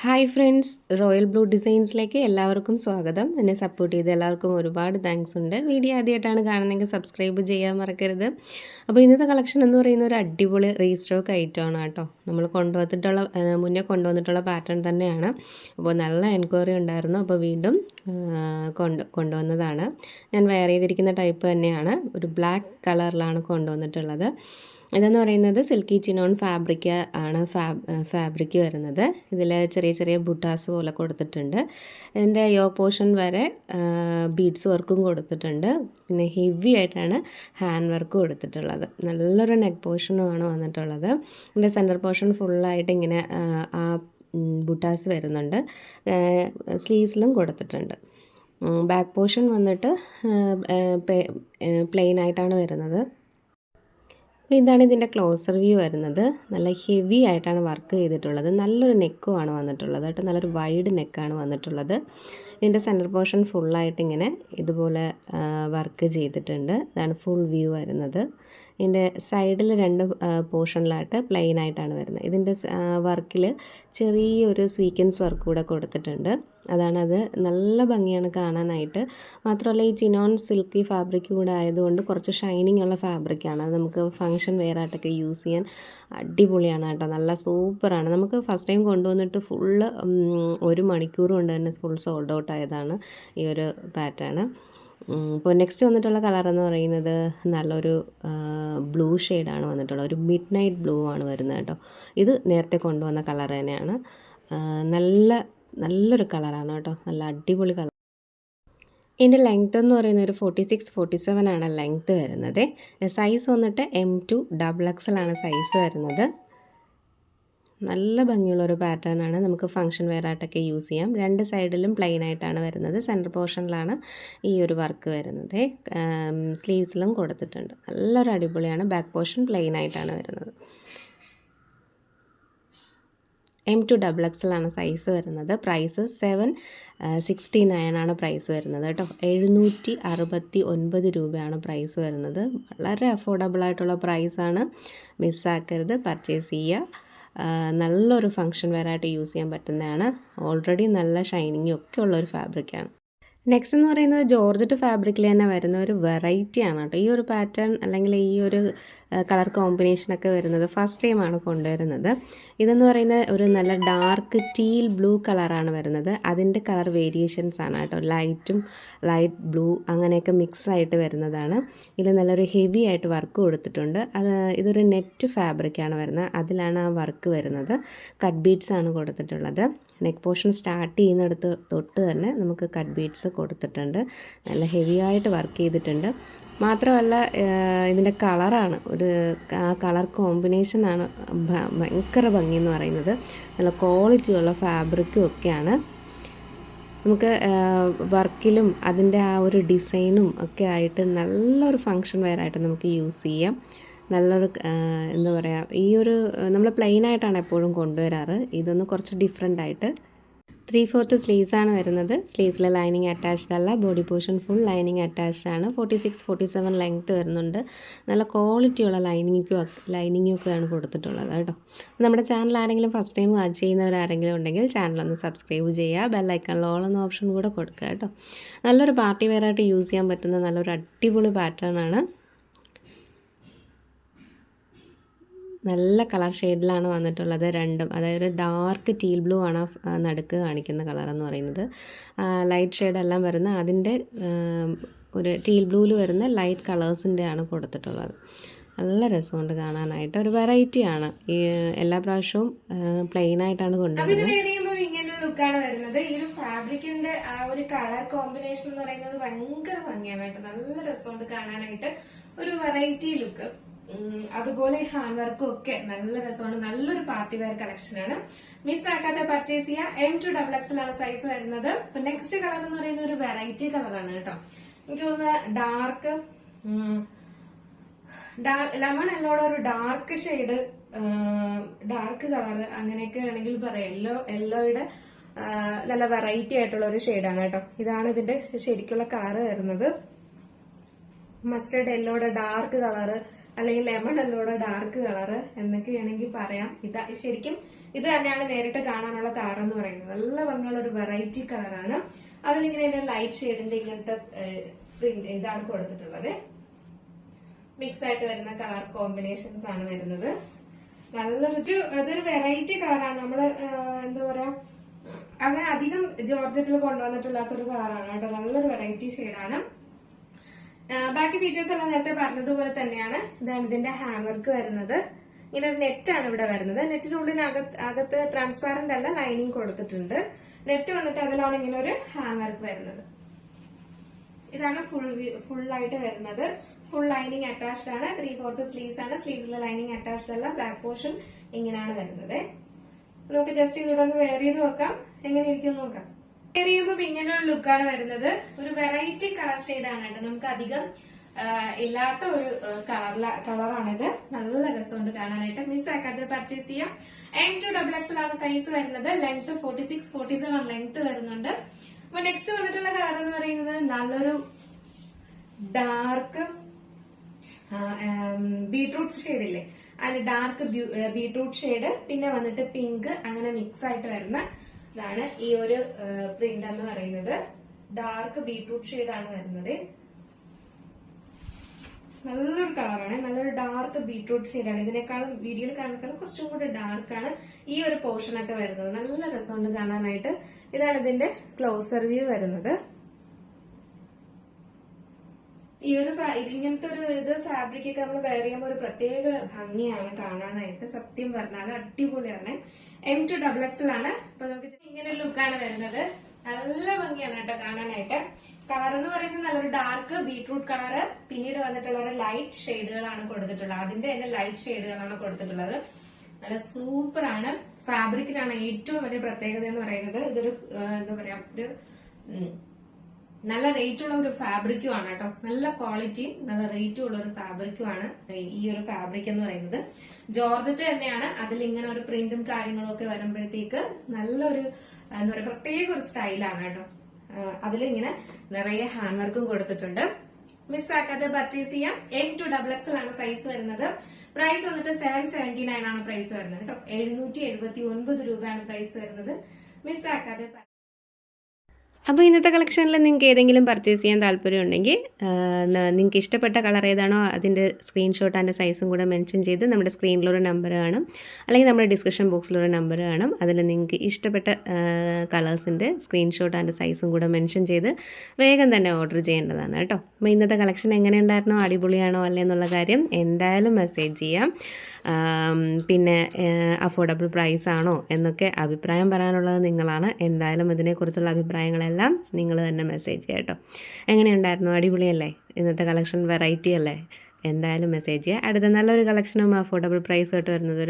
Hi friends, royal blue ഡിസൈൻസിലേക്ക് എല്ലാവർക്കും സ്വാഗതം. എന്നെ സപ്പോർട്ട് ചെയ്ത് എല്ലാവർക്കും ഒരുപാട് താങ്ക്സ് ഉണ്ട്. വീഡിയോ ആദ്യമായിട്ടാണ് കാണുന്നതെങ്കിൽ സബ്സ്ക്രൈബ് ചെയ്യാൻ മറക്കരുത്. അപ്പോൾ ഇന്നത്തെ കളക്ഷൻ എന്ന് പറയുന്ന ഒരു അടിപൊളി റീസ്റ്റോക്ക് ഐറ്റമാണ് കേട്ടോ. നമ്മൾ മുന്നേ കൊണ്ടുവന്നിട്ടുള്ള പാറ്റേൺ തന്നെയാണ്. അപ്പോൾ നല്ല എൻക്വയറി ഉണ്ടായിരുന്നു. അപ്പോൾ വീണ്ടും കൊണ്ടുവന്നതാണ്. ഞാൻ വെയർ ചെയ്തിരിക്കുന്ന ടൈപ്പ് തന്നെയാണ്. ഒരു ബ്ലാക്ക് കളറിലാണ് കൊണ്ടുവന്നിട്ടുള്ളത്. ഇതെന്ന് പറയുന്നത് സിൽക്കി ചിനോൺ ഫാബ്രിക് ആണ് ഫാബ്രിക് വരുന്നത്. ഇതിൽ ചെറിയ ചെറിയ ബുട്ടാസ് പോലെ കൊടുത്തിട്ടുണ്ട്. ഇതിൻ്റെ പോർഷൻ വരെ ബീഡ്സ് വർക്കും കൊടുത്തിട്ടുണ്ട്. പിന്നെ ഹെവി ആയിട്ടാണ് ഹാൻഡ് വർക്ക് കൊടുത്തിട്ടുള്ളത്. നല്ലൊരു നെക്ക് പോർഷനുമാണ് വന്നിട്ടുള്ളത്. ഇതിൻ്റെ സെൻറ്റർ പോർഷൻ ഫുള്ളായിട്ട് ഇങ്ങനെ ആ ബുട്ടാസ് വരുന്നുണ്ട്. സ്ലീവ്സിലും കൊടുത്തിട്ടുണ്ട്. ബാക്ക് പോർഷൻ വന്നിട്ട് പ്ലെയിൻ ആയിട്ടാണ് വരുന്നത്. അപ്പോൾ ഇതാണ് ഇതിൻ്റെ ക്ലോസർ വ്യൂ വരുന്നത്. നല്ല ഹെവി ആയിട്ടാണ് വർക്ക് ചെയ്തിട്ടുള്ളത്. നല്ലൊരു നെക്കുമാണ് വന്നിട്ടുള്ളത് കേട്ടോ. നല്ലൊരു വൈഡ് നെക്കാണ് വന്നിട്ടുള്ളത്. ഇതിൻ്റെ സെൻറ്റർ പോർഷൻ ഫുള്ളായിട്ട് ഇങ്ങനെ ഇതുപോലെ വർക്ക് ചെയ്തിട്ടുണ്ട്. ഇതാണ് ഫുൾ വ്യൂ വരുന്നത്. ഇതിൻ്റെ സൈഡിൽ രണ്ട് പോർഷനിലായിട്ട് പ്ലെയിൻ ആയിട്ടാണ് വരുന്നത്. ഇതിൻ്റെ വർക്കിൽ ചെറിയൊരു സ്വീക്വൻസ് വർക്ക് കൂടെ കൊടുത്തിട്ടുണ്ട്. അത് നല്ല ഭംഗിയാണ് കാണാനായിട്ട്. മാത്രമല്ല ഈ ചിനോൺ സിൽക്കി ഫാബ്രിക് കൂടെ ആയതുകൊണ്ട് കുറച്ച് ഷൈനിങ് ഉള്ള ഫാബ്രിക്കാണ്. അത് നമുക്ക് ഫങ്ഷൻ വെയർ ആയിട്ടൊക്കെ യൂസ് ചെയ്യാൻ അടിപൊളിയാണ് കേട്ടോ. നല്ല സൂപ്പറാണ്. നമുക്ക് ഫസ്റ്റ് ടൈം കൊണ്ടുവന്നിട്ട് ഫുള്ള് 1 മണിക്കൂർ കൊണ്ട് തന്നെ ഫുൾ സോൾഡ് ഔട്ട് ആയതാണ് ഈ ഒരു പാറ്റേൺ. ഇപ്പോൾ നെക്സ്റ്റ് വന്നിട്ടുള്ള കളർ എന്ന് പറയുന്നത് നല്ലൊരു ബ്ലൂ ഷെയ്ഡാണ് വന്നിട്ടുള്ളത്. ഒരു മിഡ് നൈറ്റ് ബ്ലൂ ആണ് വരുന്നത് കേട്ടോ. ഇത് നേരത്തെ കൊണ്ടുവന്ന കളർ തന്നെയാണ്. നല്ലൊരു കളറാണ് കേട്ടോ. നല്ല അടിപൊളി കളർ. ഇതിൻ്റെ ലെങ്ത്ത് എന്ന് പറയുന്നത് ഒരു 46-47 ആണ് ലെങ്ത്ത് വരുന്നത്. സൈസ് വന്നിട്ട് M2 XXL ആണ് സൈസ് വരുന്നത്. നല്ല ഭംഗിയുള്ളൊരു പാറ്റേൺ ആണ്. നമുക്ക് ഫങ്ഷൻ വെയർ ആയിട്ടൊക്കെ യൂസ് ചെയ്യാം. രണ്ട് സൈഡിലും പ്ലെയിൻ ആയിട്ടാണ് വരുന്നത്. സെൻറ്റർ പോർഷനിലാണ് ഈ ഒരു വർക്ക് വരുന്നത്. സ്ലീവ്സിലും കൊടുത്തിട്ടുണ്ട്. നല്ലൊരു അടിപൊളിയാണ്. ബാക്ക് പോർഷൻ പ്ലെയിൻ ആയിട്ടാണ് വരുന്നത്. M2 XXL ആണ് സൈസ് വരുന്നത്. പ്രൈസ് 769 ആണ് പ്രൈസ് വരുന്നത് കേട്ടോ. 769 രൂപയാണ് പ്രൈസ് വരുന്നത്. വളരെ അഫോർഡബിൾ ആയിട്ടുള്ള പ്രൈസാണ്. മിസ്സാക്കരുത്, പർച്ചേസ് ചെയ്യുക. നല്ലൊരു ഫങ്ഷൻ വെയർ ആയിട്ട് യൂസ് ചെയ്യാൻ പറ്റുന്നതാണ്. ഓൾറെഡി നല്ല ഷൈനിങ്ങും ഒക്കെ ഉള്ളൊരു ഫാബ്രിക്കാണ്. നെക്സ്റ്റ് എന്ന് പറയുന്നത് ജോർജറ്റ് ഫാബ്രിക്കിൽ തന്നെ വരുന്ന ഒരു വെറൈറ്റിയാണ് കേട്ടോ. ഈ ഒരു പാറ്റേൺ അല്ലെങ്കിൽ ഈ ഒരു കളർ കോമ്പിനേഷനൊക്കെ വരുന്നത് ഫസ്റ്റ് ടൈമാണ് കൊണ്ടുവരുന്നത്. ഇതെന്ന് പറയുന്നത് ഒരു നല്ല ഡാർക്ക് ടീൽ ബ്ലൂ കളറാണ് വരുന്നത്. അതിൻ്റെ കളർ വേരിയേഷൻസ് ആണ് കേട്ടോ. ലൈറ്റ് ബ്ലൂ അങ്ങനെയൊക്കെ മിക്സ് ആയിട്ട് വരുന്നതാണ്. ഇതിൽ നല്ലൊരു ഹെവി ആയിട്ട് വർക്ക് കൊടുത്തിട്ടുണ്ട്. ഇതൊരു നെറ്റ് ഫാബ്രിക്കാണ് വരുന്നത്. അതിലാണ് ആ വർക്ക് വരുന്നത്. കട്ട് ബീഡ്സ് ആണ് കൊടുത്തിട്ടുള്ളത്. നെക്ക് പോർഷൻ സ്റ്റാർട്ട് ചെയ്യുന്നിടത്ത് തൊട്ട് തന്നെ നമുക്ക് കട്ട് ബീഡ്സ് കൊടുത്തിട്ടുണ്ട്. നല്ല ഹെവി ആയിട്ട് വർക്ക് ചെയ്തിട്ടുണ്ട്. മാത്രമല്ല ഇതിൻ്റെ കളറാണ് ആ കളർ കോമ്പിനേഷനാണ് ഭയങ്കര ഭംഗി എന്ന് പറയുന്നത്. നല്ല ക്വാളിറ്റിയുള്ള ഫാബ്രിക്കും ഒക്കെയാണ്. നമുക്ക് വർക്കിലും അതിൻ്റെ ആ ഒരു ഡിസൈനും ഒക്കെ ആയിട്ട് നല്ലൊരു ഫങ്ഷൻ വെയർ ആയിട്ട് നമുക്ക് യൂസ് ചെയ്യാം. നല്ലൊരു എന്താ പറയുക, ഈ ഒരു നമ്മൾ പ്ലെയിൻ ആയിട്ടാണ് എപ്പോഴും കൊണ്ടുവരാറ്. ഇതൊന്ന് കുറച്ച് ഡിഫറെൻ്റ് ആയിട്ട് 3/4 സ്ലീവ്സ് ആണ് വരുന്നത്. സ്ലീവ്സിൽ ലൈനിങ് അറ്റാച്ച്ഡ് അല്ല. Body portion full lining attached ആണ്. 46-47 ലെങ്ത്ത് വരുന്നുണ്ട്. നല്ല ക്വാളിറ്റിയുള്ള ലൈനിങ്ങും ഒക്കെയാണ് കൊടുത്തിട്ടുള്ളത് കേട്ടോ. നമ്മുടെ ചാനൽ ആരെങ്കിലും ഫസ്റ്റ് ടൈം വാച്ച് ചെയ്യുന്നവരാരെങ്കിലും ഉണ്ടെങ്കിൽ ചാനലൊന്ന് സബ്സ്ക്രൈബ് ചെയ്യുക. ബെല്ലൈക്കണിൽ ഓൾ എന്ന ഓപ്ഷൻ കൂടെ കൊടുക്കുക കേട്ടോ. നല്ലൊരു പാർട്ടി വെയർ ആയിട്ട് യൂസ് ചെയ്യാൻ പറ്റുന്ന നല്ലൊരു അടിപൊളി പാറ്റേൺ ആണ്. നല്ല കളർ ഷെയ്ഡിലാണ് വന്നിട്ടുള്ളത് രണ്ടും. അതായത് ഡാർക്ക് ടീൽ ബ്ലൂ ആണ് നടുക്ക് കാണിക്കുന്ന കളർ എന്ന് പറയുന്നത്. ലൈറ്റ് ഷെയ്ഡെല്ലാം വരുന്ന അതിൻ്റെ ഒരു ടീൽ ബ്ലൂവിൽ വരുന്ന ലൈറ്റ് കളേഴ്സിൻ്റെ ആണ് കൊടുത്തിട്ടുള്ളത്. നല്ല രസമുണ്ട് കാണാനായിട്ട്. ഒരു വെറൈറ്റിയാണ്. ഈ എല്ലാ പ്രാവശ്യവും പ്ലെയിൻ ആയിട്ടാണ് കൊണ്ടുവരുന്നത്. ഇങ്ങനൊരു ലുക്കാണ് വരുന്നത്. ഈ ഒരു ഫാബ്രിക്കിന്റെ ആ ഒരു കളർ കോമ്പിനേഷൻ എന്ന് പറയുന്നത് ഭയങ്കര ഭംഗിയാണ് കേട്ടോ. നല്ല രസമുണ്ട് കാണാനായിട്ട്. ഒരു വെറൈറ്റി ലുക്ക്. അതുപോലെ ഹാൻഡ് വർക്കും ഒക്കെ നല്ല രസമാണ്. നല്ലൊരു പാർട്ടി വെയർ കളക്ഷൻ ആണ്. മിസ്സാക്കാതെ പർച്ചേസ് ചെയ്യുക. M2 XXL ആണ് സൈസ് വരുന്നത്. അപ്പൊ നെക്സ്റ്റ് കളർ എന്ന് പറയുന്നത് ഒരു വെറൈറ്റി കളറാണ് കേട്ടോ. എനിക്ക് തോന്നുന്നത് ലെമൺ യെല്ലോയുടെ ഒരു ഡാർക്ക് ഷെയ്ഡ്, ഡാർക്ക് കളർ അങ്ങനെയൊക്കെ ആണെങ്കിൽ പറയാം. യെല്ലോയുടെ നല്ല വെറൈറ്റി ആയിട്ടുള്ള ഒരു ഷെയ്ഡാണ് കേട്ടോ. ഇതാണ് ഇതിന്റെ ശരിക്കുള്ള കളർ വരുന്നത്. മസ്റ്റർഡ് യെല്ലോയുടെ ഡാർക്ക് കളറ് അല്ലെങ്കിൽ ലെമൺ യെല്ലോയുടെ ഡാർക്ക് കളറ് എന്നൊക്കെയാണെങ്കിൽ പറയാം. ശരിക്കും ഇത് തന്നെയാണ് നേരിട്ട് കാണാനുള്ള കളർ എന്ന് പറയുന്നത്. നല്ല ഭംഗിയുള്ള ഒരു വെറൈറ്റി കളറാണ്. അതിലിങ്ങനെ ലൈറ്റ് ഷെയ്ഡിന്റെ ഇങ്ങനത്തെ പ്രിന്റ് ഇതാണ് കൊടുത്തിട്ടുള്ളത്. മിക്സ് ആയിട്ട് വരുന്ന കളർ കോമ്പിനേഷൻസ് ആണ് വരുന്നത്. ഇതൊരു വെറൈറ്റി കളറാണ്. നമ്മള് എന്താ പറയാ, അങ്ങനെ അധികം ജോർജറ്റിൽ കൊണ്ടുവന്നിട്ടില്ലാത്തൊരു കളറാണ് കേട്ടോ. നല്ലൊരു വെറൈറ്റി ഷെയ്ഡാണ്. ബാക്കി ഫീച്ചേഴ്സ് എല്ലാം നേരത്തെ പറഞ്ഞതുപോലെ തന്നെയാണ്. ഇതാണ് ഇതിന്റെ ഹാൻഡ് വർക്ക് വരുന്നത്. ഇങ്ങനെ ഒരു നെറ്റാണ് ഇവിടെ വരുന്നത്. നെറ്റിനുള്ളിൽ അകത്ത് ട്രാൻസ്പാരന്റ് അല്ല, ലൈനിങ് കൊടുത്തിട്ടുണ്ട്. നെറ്റ് വന്നിട്ട് അതിലാണ് ഇങ്ങനെ ഒരു ഹാൻഡ് വർക്ക് വരുന്നത്. ഇതാണ് ഫുൾ ആയിട്ട് വരുന്നത്. ഫുൾ ലൈനിങ് അറ്റാച്ച്ഡ് ആണ്. 3/4 സ്ലീവ്സ് ആണ്. സ്ലീവ്സിലെ ലൈനിങ് അറ്റാച്ച്ഡ് അല്ല. ബാക്ക് പോർഷൻ ഇങ്ങനെയാണ് വരുന്നത്. നമുക്ക് ജസ്റ്റ് ഇവിടെ ഒന്ന് വെയർ ചെയ്ത് നോക്കാം, എങ്ങനെ ഇരിക്കും നോക്കാം. വെയർ ചെയ്യുമ്പോൾ ഇങ്ങനെ ഒരു ലുക്കാണ് വരുന്നത്. ഒരു വെറൈറ്റി കളർ ഷെയ്ഡാണ് കേട്ടോ. നമുക്ക് അധികം ഇല്ലാത്ത ഒരു കളറാണിത്. നല്ല രസമുണ്ട് കാണാനായിട്ട്. മിസ് ആക്കാതെ പർച്ചേസ് ചെയ്യാം. M2XXL ആണ് സൈസ് വരുന്നത്. ലെങ്ത് 46-47 ലെങ്ത് വരുന്നുണ്ട്. അപ്പൊ നെക്സ്റ്റ് വന്നിട്ടുള്ള കളർ എന്ന് പറയുന്നത് നല്ലൊരു ഡാർക്ക് ബീട്രൂട്ട് ഷെയ്ഡ് ഇല്ലേ, അതിന് ഡാർക്ക് ബീട്രൂട്ട് ഷെയ്ഡ്, പിന്നെ വന്നിട്ട് പിങ്ക്, അങ്ങനെ മിക്സ് ആയിട്ട് വരുന്ന ഇതാണ് ഈ ഒരു പ്രിന്റ് എന്ന് പറയുന്നത്. ഡാർക്ക് ബീട്രൂട്ട് ഷെയ്ഡ് ആണ് വരുന്നത്. നല്ലൊരു കളറാണ്. നല്ലൊരു ഡാർക്ക് ബീട്രൂട്ട് ഷെയ്ഡാണ്. ഇതിനേക്കാളും വീഡിയോയിൽ കാണുന്നേക്കാളും കുറച്ചും കൂടി ഡാർക്കാണ് ഈ ഒരു പോർഷൻ ഒക്കെ വരുന്നത്. നല്ല രസമുണ്ട് കാണാനായിട്ട്. ഇതാണ് ഇതിന്റെ ക്ലോസർ വ്യൂ വരുന്നത്. ഈ ഒരു ഇങ്ങനത്തെ ഒരു ഫാബ്രിക് ഒക്കെ നമ്മൾ വെയർ ചെയ്യുമ്പോൾ ഒരു പ്രത്യേക ഭംഗിയാണ് കാണാനായിട്ട്. സത്യം പറഞ്ഞാൽ അടിപൊളിയാണ്. M2XXL ആണ്. അപ്പൊ നമുക്ക് ഇങ്ങനെ ലുക്കാണ് വരുന്നത്. നല്ല ഭംഗിയാണ് കേട്ടോ കാണാനായിട്ട്. കളർ എന്ന് പറയുന്നത് നല്ലൊരു ഡാർക്ക് ബീട്രൂട്ട് കളറ്, പിന്നീട് വന്നിട്ടുള്ള ഒരു ലൈറ്റ് ഷെയ്ഡുകളാണ് കൊടുത്തിട്ടുള്ളത്. അതിന്റെ തന്നെ ലൈറ്റ് ഷെയ്ഡുകളാണ് കൊടുത്തിട്ടുള്ളത്. നല്ല സൂപ്പറാണ്. ഫാബ്രിക്കിനാണ് ഏറ്റവും വലിയ പ്രത്യേകത എന്ന് പറയുന്നത്. ഇതൊരു എന്താ പറയാ, ഒരു നല്ല റേറ്റ് ഉള്ള ഒരു ഫാബ്രിക്കും ആണ് കേട്ടോ. നല്ല ക്വാളിറ്റിയും നല്ല റേറ്റും ഉള്ള ഒരു ഫാബ്രിക്കും ആണ് ഈ ഒരു ഫാബ്രിക് എന്ന് പറയുന്നത്. ജോർജറ്റ് തന്നെയാണ്. അതിൽ ഇങ്ങനെ ഒരു പ്രിന്റും കാര്യങ്ങളും ഒക്കെ വരുമ്പോഴത്തേക്ക് നല്ലൊരു എന്താ പറയാ, പ്രത്യേക ഒരു സ്റ്റൈലാണ് കേട്ടോ. അതിലിങ്ങനെ നിറയെ ഹാൻഡ് വർക്കും കൊടുത്തിട്ടുണ്ട്. മിസ്സാക്കാതെ പർച്ചേസ് ചെയ്യാം. M2XXL ആണ് സൈസ് വരുന്നത്. പ്രൈസ് വന്നിട്ട് 779 ആണ് പ്രൈസ് വരുന്നത് കേട്ടോ. 779 രൂപയാണ് പ്രൈസ് വരുന്നത്. മിസ്സാക്കാതെ. അപ്പോൾ ഇന്നത്തെ കളക്ഷനിൽ നിങ്ങൾക്ക് ഏതെങ്കിലും പർച്ചേസ് ചെയ്യാൻ താല്പര്യമുണ്ടെങ്കിൽ നിങ്ങൾക്ക് ഇഷ്ടപ്പെട്ട കളർ ഏതാണോ അതിൻ്റെ സ്ക്രീൻഷോട്ട് അതിൻ്റെ സൈസും കൂടെ മെൻഷൻ ചെയ്ത് നമ്മുടെ സ്ക്രീനിലൊരു നമ്പർ കാണും, അല്ലെങ്കിൽ നമ്മുടെ ഡിസ്ക്രിപ്ഷൻ ബോക്സിലൊരു നമ്പർ കാണും. അതിൽ നിങ്ങൾക്ക് ഇഷ്ടപ്പെട്ട കളേഴ്സിൻ്റെ സ്ക്രീൻഷോട്ട് അതിൻ്റെ സൈസും കൂടെ മെൻഷൻ ചെയ്ത് വേഗം തന്നെ ഓർഡർ ചെയ്യേണ്ടതാണ് കേട്ടോ. അപ്പോൾ ഇന്നത്തെ കളക്ഷൻ എങ്ങനെയുണ്ടായിരുന്നോ, അടിപൊളിയാണോ അല്ലേ എന്നുള്ള കാര്യം എന്തായാലും മെസ്സേജ് ചെയ്യാം. പിന്നെ അഫോർഡബിൾ പ്രൈസ് ആണോ എന്നൊക്കെ അഭിപ്രായം പറയാനുള്ളത് നിങ്ങളാണ്. എന്തായാലും ഇതിനെക്കുറിച്ചുള്ള അഭിപ്രായങ്ങളെല്ലാം നിങ്ങൾ തന്നെ മെസ്സേജ് ചെയ്യാം കേട്ടോ. എങ്ങനെയുണ്ടായിരുന്നു, അടിപൊളിയല്ലേ, ഇന്നത്തെ കളക്ഷൻ വെറൈറ്റി അല്ലേ? എന്തായാലും മെസ്സേജ് ചെയ്യുക. അടുത്ത നല്ലൊരു കളക്ഷനും അഫോർഡബിൾ പ്രൈസ് ആയിട്ട് വരുന്നത്.